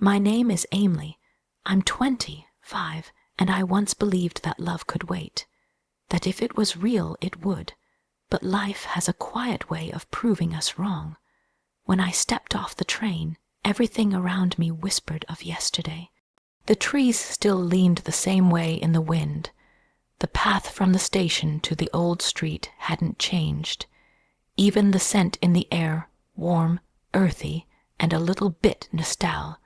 My name is Aimley. I'm 25, and I once believed that love could wait, that if it was real, it would. But life has a quiet way of proving us wrong. When I stepped off the train, everything around me whispered of yesterday. The trees still leaned the same way in the wind. The path from the station to the old street hadn't changed. Even the scent in the air, warm, earthy, and a little bit nostalgic,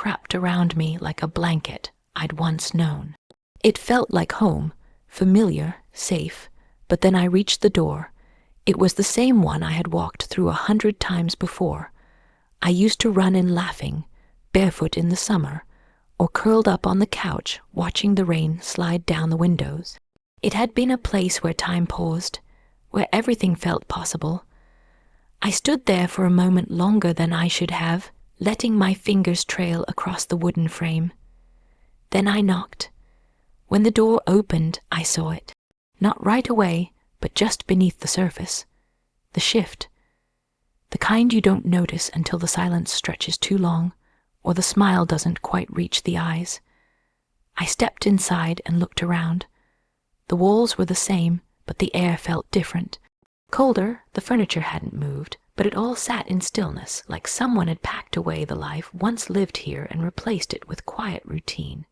wrapped around me like a blanket I'd once known. It felt like home, familiar, safe, but then I reached the door. It was the same one I had walked through 100 times before. I used to run in laughing, barefoot in the summer, or curled up on the couch watching the rain slide down the windows. It had been a place where time paused, where everything felt possible. I stood there for a moment longer than I should have, letting my fingers trail across the wooden frame. Then I knocked. When the door opened, I saw it. Not right away, but just beneath the surface. The shift. The kind you don't notice until the silence stretches too long, or the smile doesn't quite reach the eyes. I stepped inside and looked around. The walls were the same, but the air felt different. Colder, the furniture hadn't moved, but it all sat in stillness, like someone had packed away the life once lived here and replaced it with quiet routine.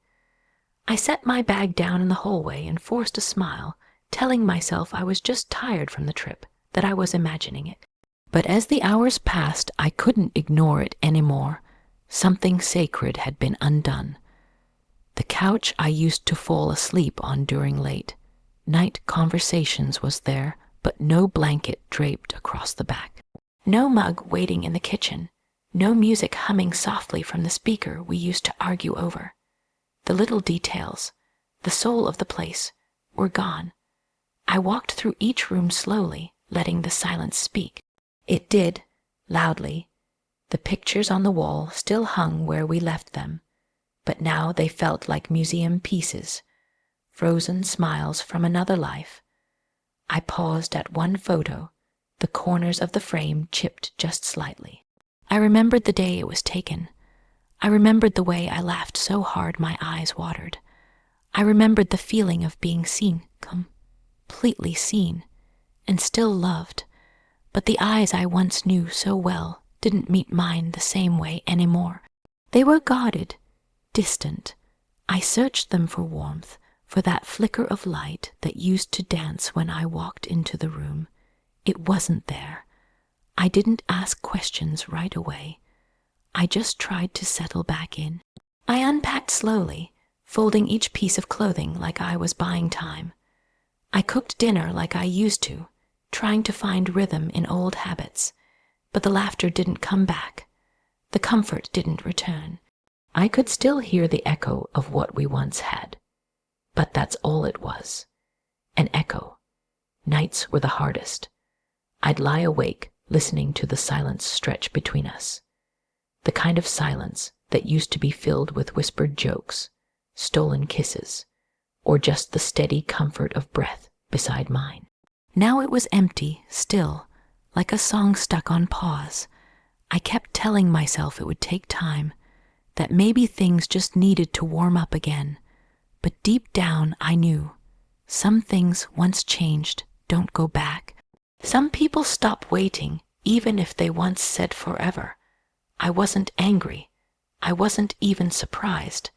I set my bag down in the hallway and forced a smile, telling myself I was just tired from the trip, that I was imagining it. But as the hours passed, I couldn't ignore it anymore. Something sacred had been undone. The couch I used to fall asleep on during late night conversations was there, but no blanket draped across the back. No mug waiting in the kitchen. No music humming softly from the speaker we used to argue over. The little details, the soul of the place, were gone. I walked through each room slowly, letting the silence speak. It did, loudly. The pictures on the wall still hung where we left them, but now they felt like museum pieces, frozen smiles from another life. I paused at one photo, the corners of the frame chipped just slightly. I remembered the day it was taken. I remembered the way I laughed so hard my eyes watered. I remembered the feeling of being seen, completely seen, and still loved. But the eyes I once knew so well didn't meet mine the same way anymore. They were guarded, distant. I searched them for warmth, for that flicker of light that used to dance when I walked into the room. It wasn't there. I didn't ask questions right away. I just tried to settle back in. I unpacked slowly, folding each piece of clothing like I was buying time. I cooked dinner like I used to, trying to find rhythm in old habits, but the laughter didn't come back. The comfort didn't return. I could still hear the echo of what we once had, but that's all it was. An echo. Nights were the hardest. I'd lie awake, listening to the silence stretch between us. The kind of silence that used to be filled with whispered jokes, stolen kisses, or just the steady comfort of breath beside mine. Now it was empty, still, like a song stuck on pause. I kept telling myself it would take time, that maybe things just needed to warm up again. But deep down I knew, some things once changed don't go back. Some people stop waiting, even if they once said forever. I wasn't angry. I wasn't even surprised.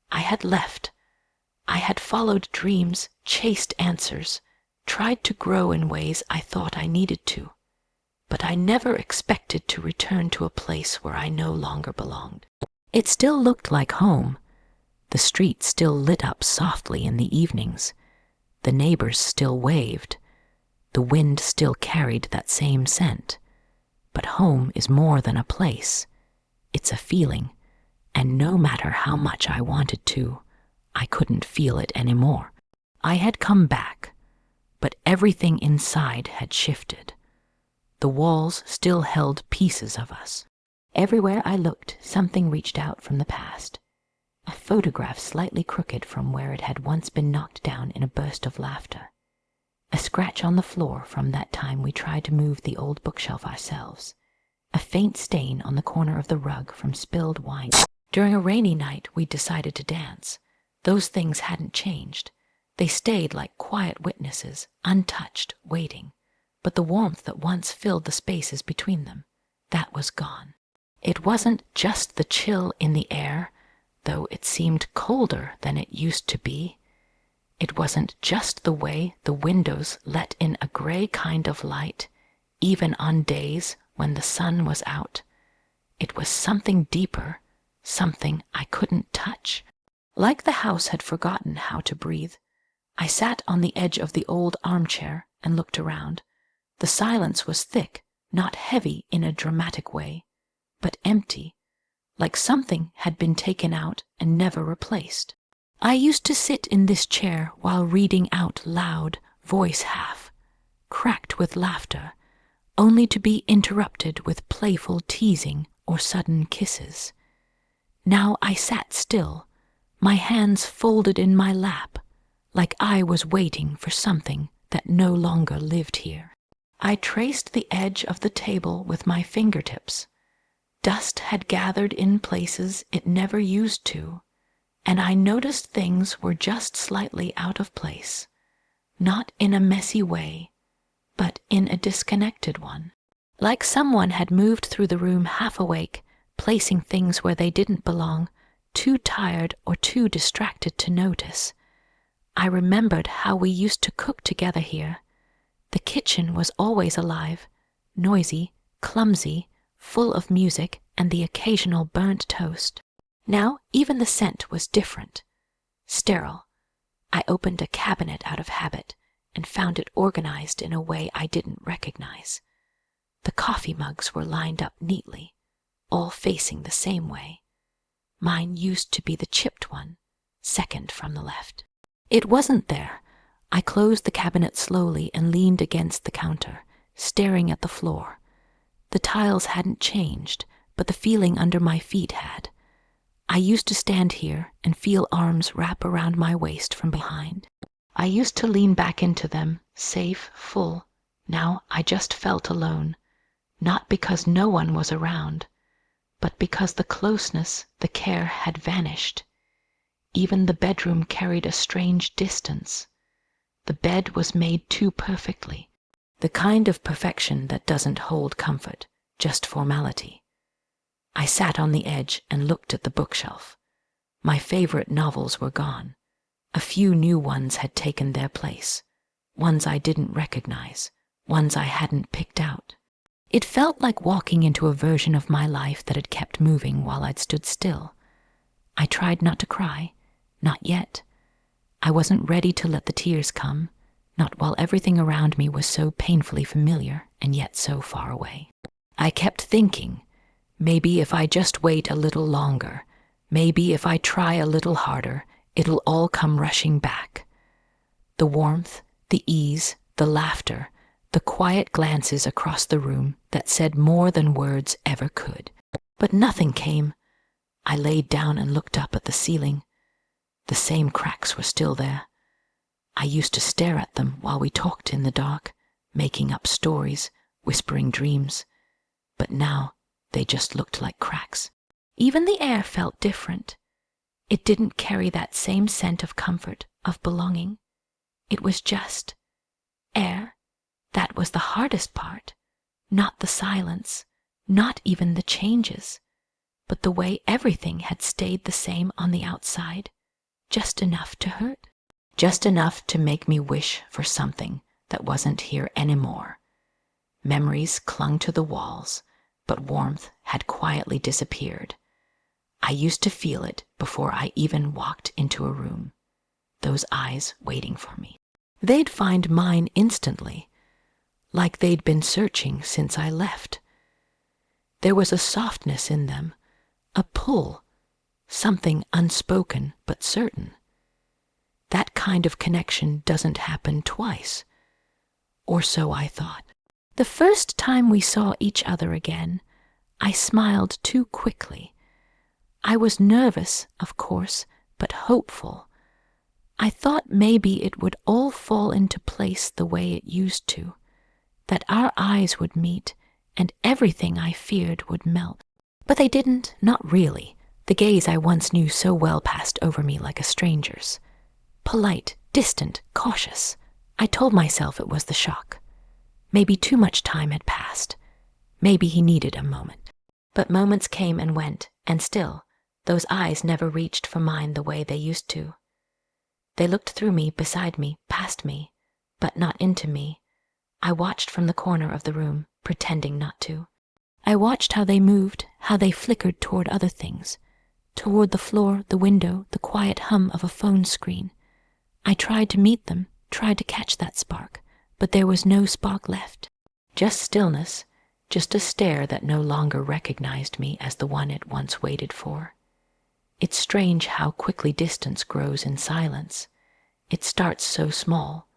I had left. I had followed dreams, chased answers, tried to grow in ways I thought I needed to. But I never expected to return to a place where I no longer belonged. It still looked like home. The street still lit up softly in the evenings. The neighbors still waved. The wind still carried that same scent. But home is more than a place. It's a feeling, and no matter how much I wanted to, I couldn't feel it anymore. I had come back, but everything inside had shifted. The walls still held pieces of us. Everywhere I looked, something reached out from the past. A photograph slightly crooked from where it had once been knocked down in a burst of laughter. A scratch on the floor from that time we tried to move the old bookshelf ourselves. a faint stain on the corner of the rug from spilled wine. During a rainy night, we decided to dance. Those things hadn't changed. They stayed like quiet witnesses, untouched, waiting. But the warmth that once filled the spaces between them, that was gone. It wasn't just the chill in the air, though it seemed colder than it used to be. It wasn't just the way the windows let in a gray kind of light, even on days when the sun was out. It was something deeper, something I couldn't touch. Like the house had forgotten how to breathe, I sat on the edge of the old armchair and looked around. The silence was thick, not heavy in a dramatic way, but empty, like something had been taken out and never replaced. I used to sit in this chair while reading out loud, voice half, cracked with laughter, only to be interrupted with playful teasing or sudden kisses. Now I sat still, my hands folded in my lap, like I was waiting for something that no longer lived here. I traced the edge of the table with my fingertips. Dust had gathered in places it never used to, and I noticed things were just slightly out of place, not in a messy way, but in a disconnected one. Like someone had moved through the room half awake, placing things where they didn't belong, too tired or too distracted to notice. I remembered how we used to cook together here. The kitchen was always alive, noisy, clumsy, full of music and the occasional burnt toast. Now even the scent was different, sterile. I opened a cabinet out of habit and found it organized in a way I didn't recognize. The coffee mugs were lined up neatly, all facing the same way. Mine used to be the chipped one, second from the left. It wasn't there. I closed the cabinet slowly and leaned against the counter, staring at the floor. The tiles hadn't changed, but the feeling under my feet had. I used to stand here and feel arms wrap around my waist from behind. I used to lean back into them, safe, full. Now I just felt alone, not because no one was around, but because the closeness, the care had vanished. Even the bedroom carried a strange distance. The bed was made too perfectly, the kind of perfection that doesn't hold comfort, just formality. I sat on the edge and looked at the bookshelf. My favorite novels were gone. A few new ones had taken their place, ones I didn't recognize, ones I hadn't picked out. It felt like walking into a version of my life that had kept moving while I'd stood still. I tried not to cry, not yet. I wasn't ready to let the tears come, not while everything around me was so painfully familiar and yet so far away. I kept thinking, maybe if I just wait a little longer, maybe if I try a little harder, it'll all come rushing back. The warmth, the ease, the laughter, the quiet glances across the room that said more than words ever could. But nothing came. I laid down and looked up at the ceiling. The same cracks were still there. I used to stare at them while we talked in the dark, making up stories, whispering dreams. But now they just looked like cracks. Even the air felt different. It didn't carry that same scent of comfort, of belonging. It was just air. That was the hardest part. Not the silence, not even the changes, but the way everything had stayed the same on the outside, just enough to hurt, just enough to make me wish for something that wasn't here anymore. Memories clung to the walls, but warmth had quietly disappeared. I used to feel it before I even walked into a room, those eyes waiting for me. They'd find mine instantly, like they'd been searching since I left. There was a softness in them, a pull, something unspoken but certain. That kind of connection doesn't happen twice, or so I thought. The first time we saw each other again, I smiled too quickly. I was nervous, of course, but hopeful. I thought maybe it would all fall into place the way it used to, that our eyes would meet and everything I feared would melt. But they didn't, not really. The gaze I once knew so well passed over me like a stranger's. Polite, distant, cautious. I told myself it was the shock. Maybe too much time had passed. Maybe he needed a moment. But moments came and went, and still, those eyes never reached for mine the way they used to. They looked through me, beside me, past me, but not into me. I watched from the corner of the room, pretending not to. I watched how they moved, how they flickered toward other things, toward the floor, the window, the quiet hum of a phone screen. I tried to meet them, tried to catch that spark, but there was no spark left. Just stillness, just a stare that no longer recognized me as the one it once waited for. It's strange how quickly distance grows in silence. It starts so small.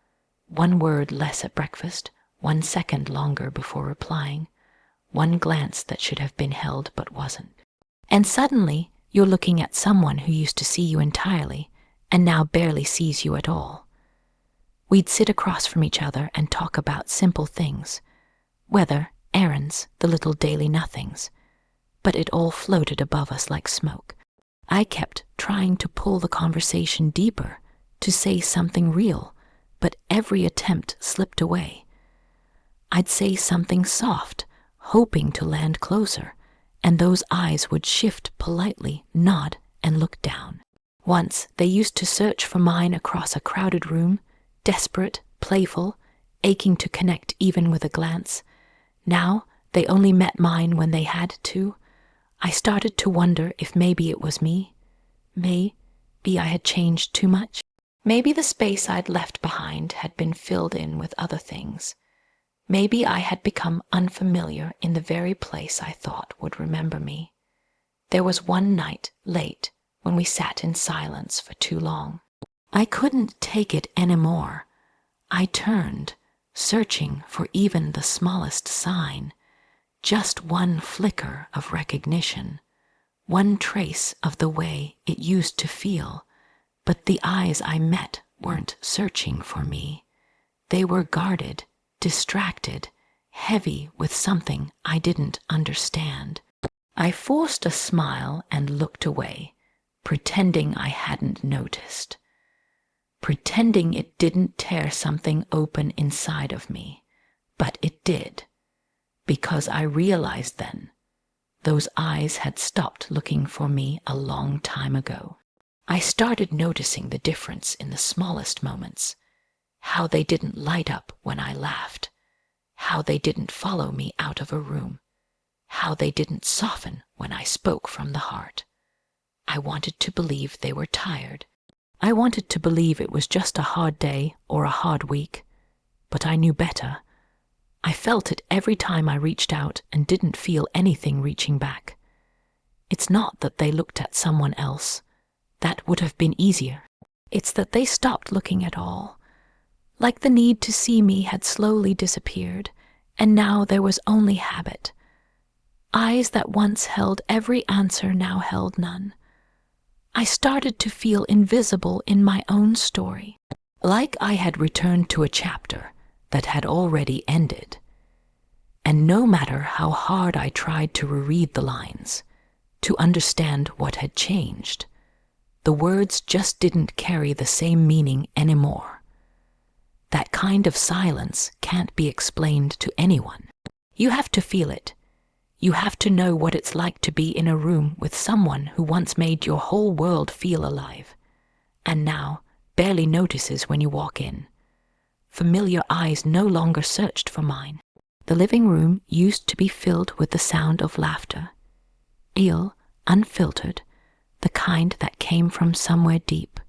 One word less at breakfast, 1 second longer before replying, one glance that should have been held but wasn't. And suddenly, you're looking at someone who used to see you entirely, and now barely sees you at all. We'd sit across from each other and talk about simple things, weather, errands, the little daily nothings, but it all floated above us like smoke. I kept trying to pull the conversation deeper, to say something real, but every attempt slipped away. I'd say something soft, hoping to land closer, and those eyes would shift politely, nod, and look down. Once they used to search for mine across a crowded room, desperate, playful, aching to connect even with a glance. Now they only met mine when they had to. I started to wonder if maybe it was me. Maybe I had changed too much. Maybe the space I'd left behind had been filled in with other things. Maybe I had become unfamiliar in the very place I thought would remember me. There was one night, late, when we sat in silence for too long. I couldn't take it anymore. I turned, searching for even the smallest sign, just one flicker of recognition, one trace of the way it used to feel, but the eyes I met weren't searching for me. They were guarded, distracted, heavy with something I didn't understand. I forced a smile and looked away, pretending I hadn't noticed, pretending it didn't tear something open inside of me, but it did, because I realized then those eyes had stopped looking for me a long time ago. I started noticing the difference in the smallest moments, how they didn't light up when I laughed, how they didn't follow me out of a room, how they didn't soften when I spoke from the heart. I wanted to believe they were tired. I wanted to believe it was just a hard day or a hard week, but I knew better. I felt it every time I reached out and didn't feel anything reaching back. It's not that they looked at someone else. That would have been easier. It's that they stopped looking at all. Like the need to see me had slowly disappeared, and now there was only habit. Eyes that once held every answer now held none. I started to feel invisible in my own story, like I had returned to a chapter that had already ended. And no matter how hard I tried to reread the lines, to understand what had changed, the words just didn't carry the same meaning anymore. That kind of silence can't be explained to anyone. You have to feel it. You have to know what it's like to be in a room with someone who once made your whole world feel alive, and now barely notices when you walk in. Familiar eyes no longer searched for mine. The living room used to be filled with the sound of laughter, real, unfiltered, the kind that came from somewhere deep.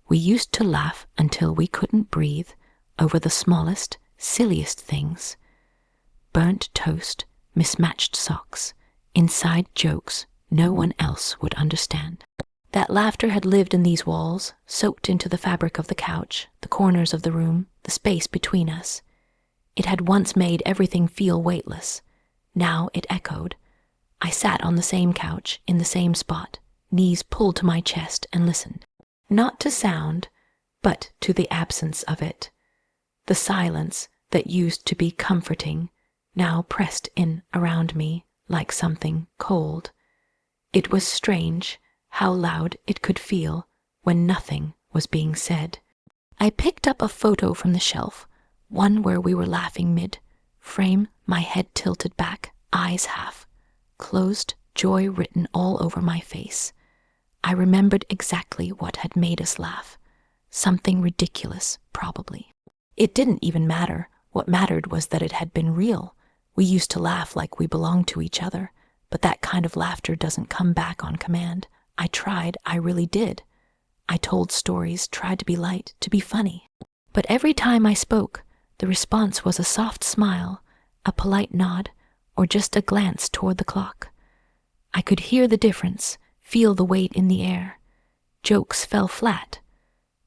We used to laugh until we couldn't breathe over the smallest, silliest things. Burnt toast, mismatched socks, inside jokes no one else would understand. That laughter had lived in these walls, soaked into the fabric of the couch, the corners of the room, the space between us. It had once made everything feel weightless. Now it echoed. I sat on the same couch, in the same spot, knees pulled to my chest, and listened. Not to sound, but to the absence of it. The silence that used to be comforting now pressed in around me like something cold. It was strange how loud it could feel when nothing was being said. I picked up a photo from the shelf, one where we were laughing mid-frame, my head tilted back, eyes half closed, joy written all over my face. I remembered exactly what had made us laugh. Something ridiculous, probably. It didn't even matter. What mattered was that it had been real. We used to laugh like we belonged to each other, but that kind of laughter doesn't come back on command. I tried, I really did. I told stories, tried to be light, to be funny. But every time I spoke, the response was a soft smile, a polite nod, or just a glance toward the clock. I could hear the difference, feel the weight in the air. Jokes fell flat.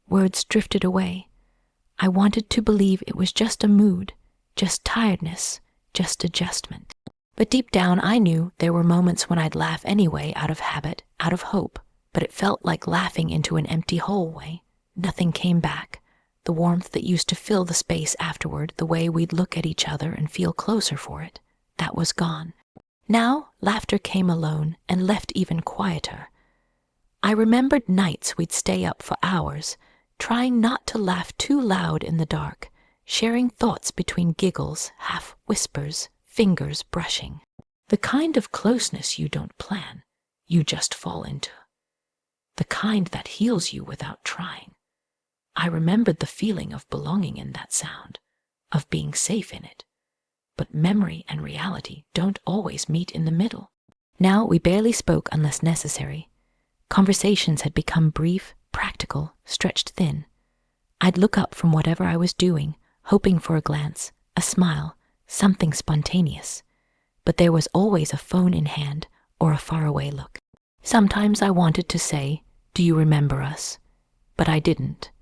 Words drifted away. I wanted to believe it was just a mood, just tiredness, just adjustment. But deep down I knew there were moments when I'd laugh anyway, out of habit, out of hope, but it felt like laughing into an empty hallway. Nothing came back. The warmth that used to fill the space afterward, the way we'd look at each other and feel closer for it, that was gone. Now laughter came alone and left even quieter. I remembered nights we'd stay up for hours, trying not to laugh too loud in the dark, sharing thoughts between giggles, half whispers, fingers brushing. The kind of closeness you don't plan, you just fall into. The kind that heals you without trying. I remembered the feeling of belonging in that sound, of being safe in it. But memory and reality don't always meet in the middle. Now we barely spoke unless necessary. Conversations had become brief, practical, stretched thin. I'd look up from whatever I was doing, hoping for a glance, a smile, something spontaneous. But there was always a phone in hand or a faraway look. Sometimes I wanted to say, "Do you remember us?" But I didn't,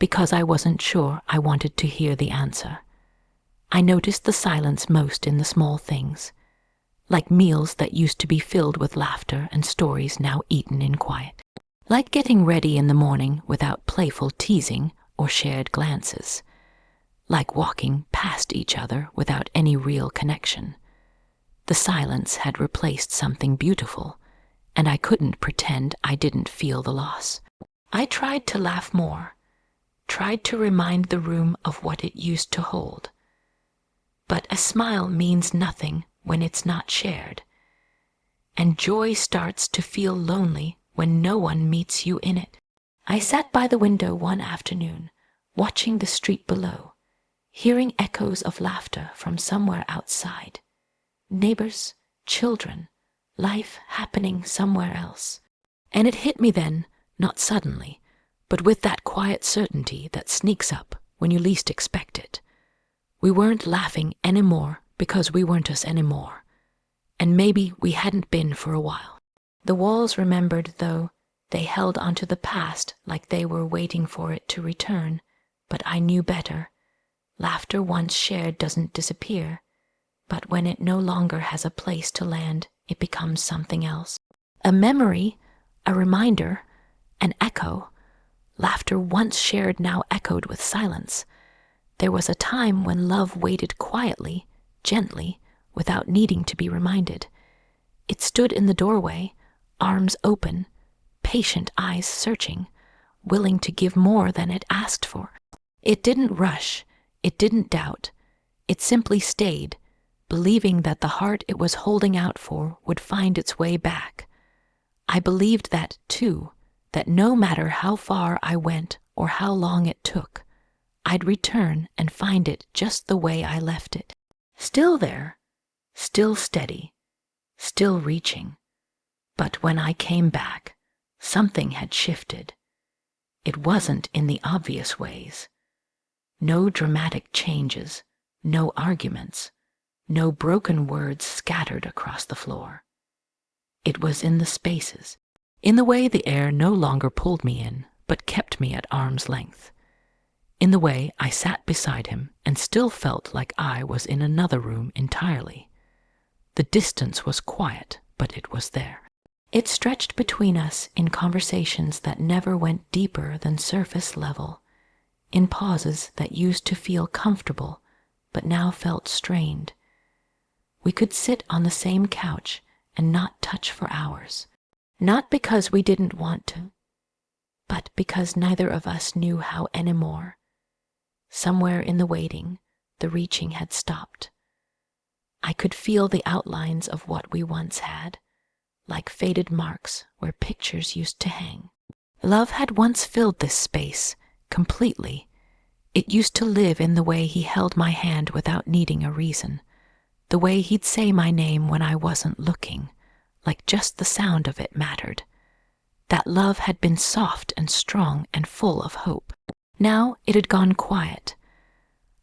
because I wasn't sure I wanted to hear the answer. I noticed the silence most in the small things, like meals that used to be filled with laughter and stories now eaten in quiet. Like getting ready in the morning without playful teasing or shared glances. Like walking past each other without any real connection. The silence had replaced something beautiful, and I couldn't pretend I didn't feel the loss. I tried to laugh more, tried to remind the room of what it used to hold. But a smile means nothing when it's not shared, and joy starts to feel lonely when no one meets you in it. I sat by the window one afternoon, watching the street below, hearing echoes of laughter from somewhere outside. Neighbors, children, life happening somewhere else. And it hit me then, not suddenly, but with that quiet certainty that sneaks up when you least expect it. We weren't laughing anymore because we weren't us anymore, and maybe we hadn't been for a while. The walls remembered, though, they held onto the past like they were waiting for it to return, but I knew better. Laughter once shared doesn't disappear, but when it no longer has a place to land, it becomes something else. A memory, a reminder, an echo. Laughter once shared now echoed with silence. There was a time when love waited quietly, gently, without needing to be reminded. It stood in the doorway, arms open, patient eyes searching, willing to give more than it asked for. It didn't rush, it didn't doubt. It simply stayed, believing that the heart it was holding out for would find its way back. I believed that, too, that no matter how far I went or how long it took, I'd return and find it just the way I left it. Still there, still steady, still reaching. But when I came back, something had shifted. It wasn't in the obvious ways. No dramatic changes, no arguments, no broken words scattered across the floor. It was in the spaces, in the way the air no longer pulled me in, but kept me at arm's length. In the way I sat beside him and still felt like I was in another room entirely. The distance was quiet, but it was there. It stretched between us in conversations that never went deeper than surface level, in pauses that used to feel comfortable, but now felt strained, We could sit on the same couch and not touch for hours. Not because we didn't want to, but because neither of us knew how anymore. Somewhere in the waiting, the reaching had stopped. I could feel the outlines of what we once had, like faded marks where pictures used to hang. Love had once filled this space, completely. It used to live in the way he held my hand without needing a reason, the way he'd say my name when I wasn't looking, like just the sound of it mattered. That love had been soft and strong and full of hope. Now it had gone quiet.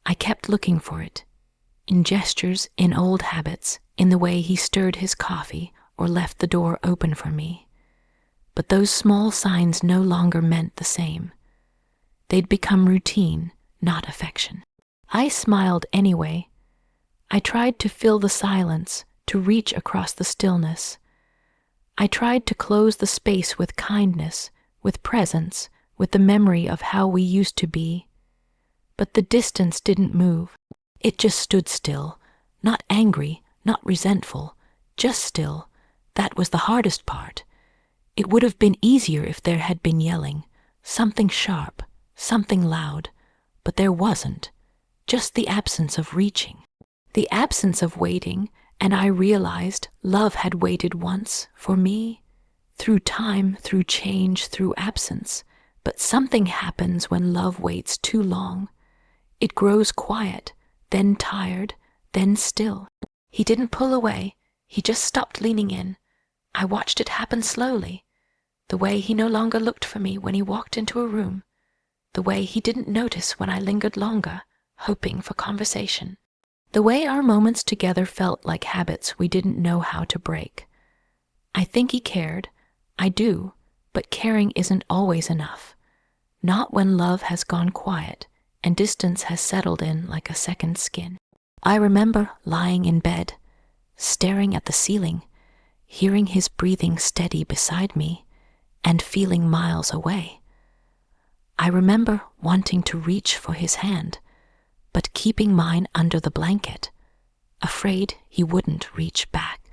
I kept looking for it, in gestures, in old habits, in the way he stirred his coffee or left the door open for me. But those small signs no longer meant the same. They'd become routine, not affection. I smiled anyway. I tried to fill the silence, to reach across the stillness. I tried to close the space with kindness, with presence, with the memory of how we used to be. But the distance didn't move. It just stood still, not angry, not resentful, just still. That was the hardest part. It would have been easier if there had been yelling, something sharp, something loud, but there wasn't, just the absence of reaching, the absence of waiting, and I realized love had waited once for me, through time, through change, through absence, but something happens when love waits too long. It grows quiet, then tired, then still. He didn't pull away, he just stopped leaning in. I watched it happen slowly, the way he no longer looked for me when he walked into a room, the way he didn't notice when I lingered longer, hoping for conversation, the way our moments together felt like habits we didn't know how to break. I think he cared, I do, but caring isn't always enough. Not when love has gone quiet and distance has settled in like a second skin. I remember lying in bed, staring at the ceiling, hearing his breathing steady beside me, and feeling miles away. I remember wanting to reach for his hand, but keeping mine under the blanket, afraid he wouldn't reach back.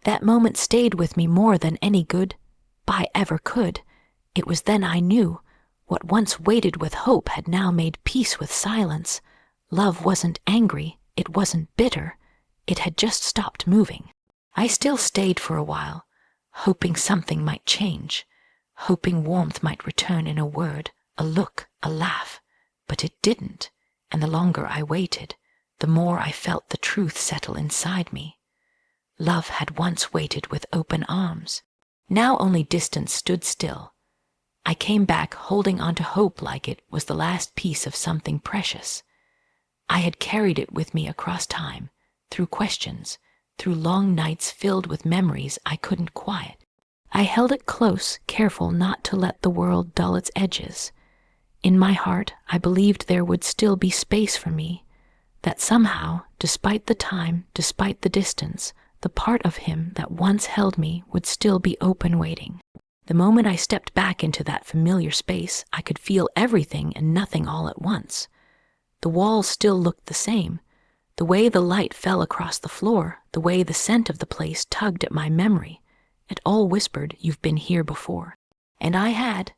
That moment stayed with me more than any goodbye ever could. It was then I knew what once waited with hope had now made peace with silence. Love wasn't angry, it wasn't bitter, it had just stopped moving. I still stayed for a while, hoping something might change, hoping warmth might return in a word, a look, a laugh, but it didn't, and the longer I waited, the more I felt the truth settle inside me. Love had once waited with open arms. Now only distance stood still. I came back holding on to hope like it was the last piece of something precious. I had carried it with me across time, through questions, through long nights filled with memories I couldn't quiet. I held it close, careful not to let the world dull its edges. In my heart, I believed there would still be space for me, that somehow, despite the time, despite the distance, the part of him that once held me would still be open waiting. The moment I stepped back into that familiar space, I could feel everything and nothing all at once. The walls still looked the same. The way the light fell across the floor, the way the scent of the place tugged at my memory, it all whispered, "You've been here before." And I had.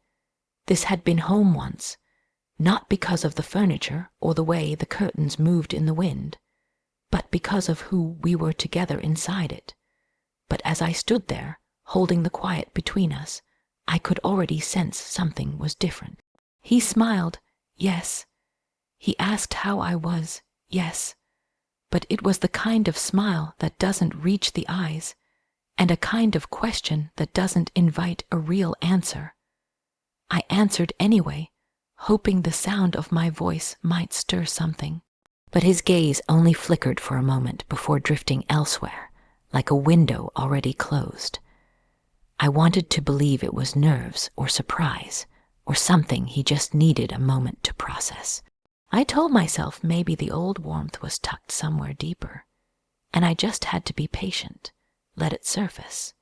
This had been home once, not because of the furniture or the way the curtains moved in the wind, but because of who we were together inside it. But as I stood there, holding the quiet between us, I could already sense something was different. He smiled, yes. He asked how I was, yes. But it was the kind of smile that doesn't reach the eyes, and a kind of question that doesn't invite a real answer. I answered anyway, hoping the sound of my voice might stir something. But his gaze only flickered for a moment before drifting elsewhere, like a window already closed. I wanted to believe it was nerves or surprise, or something he just needed a moment to process. I told myself maybe the old warmth was tucked somewhere deeper, and I just had to be patient, let it surface.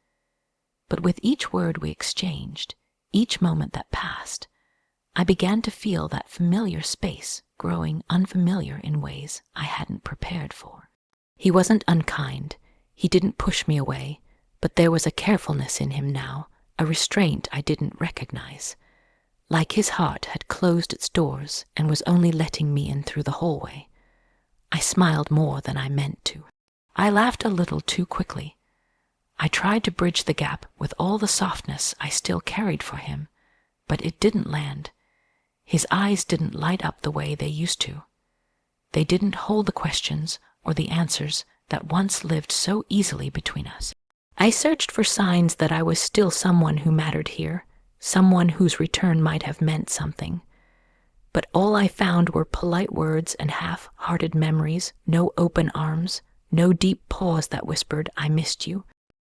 But with each word we exchanged, each moment that passed, I began to feel that familiar space growing unfamiliar in ways I hadn't prepared for. He wasn't unkind. He didn't push me away, but there was a carefulness in him now, a restraint I didn't recognize. Like his heart had closed its doors and was only letting me in through the hallway. I smiled more than I meant to. I laughed a little too quickly. I tried to bridge the gap with all the softness I still carried for him, but it didn't land. His eyes didn't light up the way they used to. They didn't hold the questions or the answers that once lived so easily between us. I searched for signs that I was still someone who mattered here, someone whose return might have meant something. But all I found were polite words and half-hearted memories, no open arms, no deep pause that whispered, "I missed you."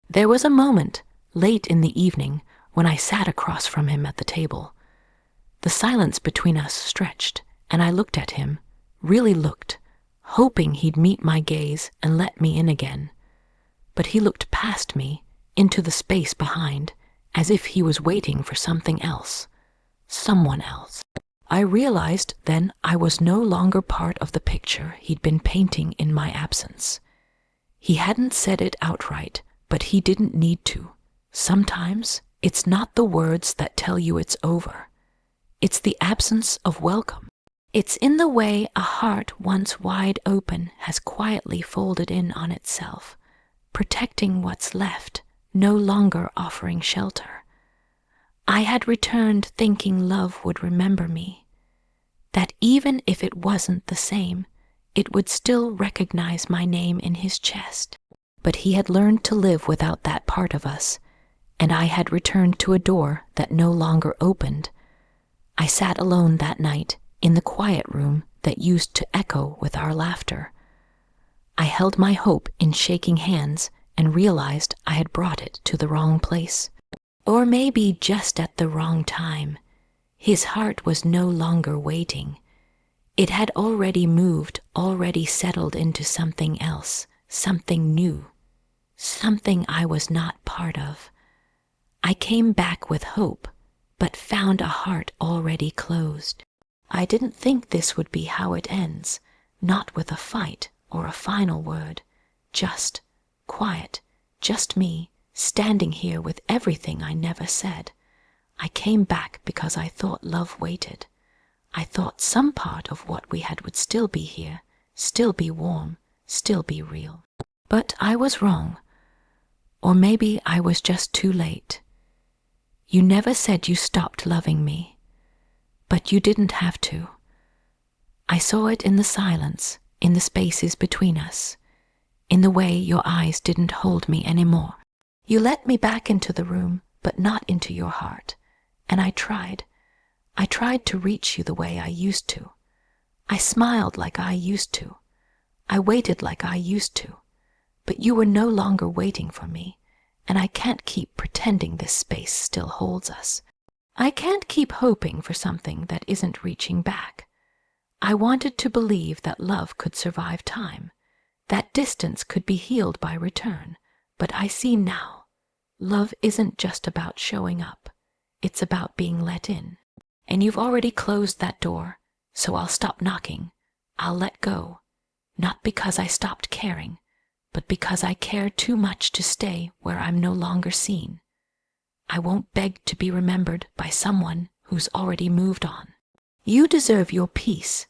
There was a moment, late in the evening, when I sat across from him at the table. The silence between us stretched, and I looked at him, really looked, hoping he'd meet my gaze and let me in again. But he looked past me, into the space behind, as if he was waiting for something else, someone else. I realized then I was no longer part of the picture he'd been painting in my absence. He hadn't said it outright, but he didn't need to. Sometimes it's not the words that tell you it's over. It's the absence of welcome. It's in the way a heart once wide open has quietly folded in on itself, protecting what's left, no longer offering shelter. I had returned thinking love would remember me, that even if it wasn't the same, it would still recognize my name in his chest. But he had learned to live without that part of us, and I had returned to a door that no longer opened. I sat alone that night in the quiet room that used to echo with our laughter. I held my hope in shaking hands and realized I had brought it to the wrong place. Or maybe just at the wrong time. His heart was no longer waiting. It had already moved, already settled into something else, something new, something I was not part of. I came back with hope, but found a heart already closed. I didn't think this would be how it ends, not with a fight or a final word, just quiet, just me, standing here with everything I never said. I came back because I thought love waited. I thought some part of what we had would still be here, still be warm, still be real. But I was wrong. Or maybe I was just too late. You never said you stopped loving me, but you didn't have to. I saw it in the silence, in the spaces between us, in the way your eyes didn't hold me anymore. You let me back into the room, but not into your heart. And I tried to reach you the way I used to. I smiled like I used to. I waited like I used to. But you were no longer waiting for me, and I can't keep pretending this space still holds us. I can't keep hoping for something that isn't reaching back. I wanted to believe that love could survive time, that distance could be healed by return, but I see now, love isn't just about showing up. It's about being let in. And you've already closed that door, so I'll stop knocking. I'll let go. Not because I stopped caring, but because I care too much to stay where I'm no longer seen. I won't beg to be remembered by someone who's already moved on. You deserve your peace,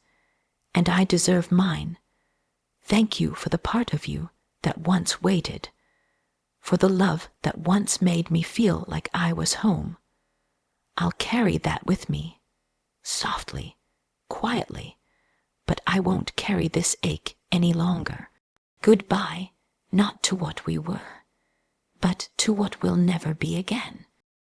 and I deserve mine. Thank you for the part of you that once waited, for the love that once made me feel like I was home. I'll carry that with me, softly, quietly, but I won't carry this ache any longer. Goodbye, not to what we were, but to what will never be again.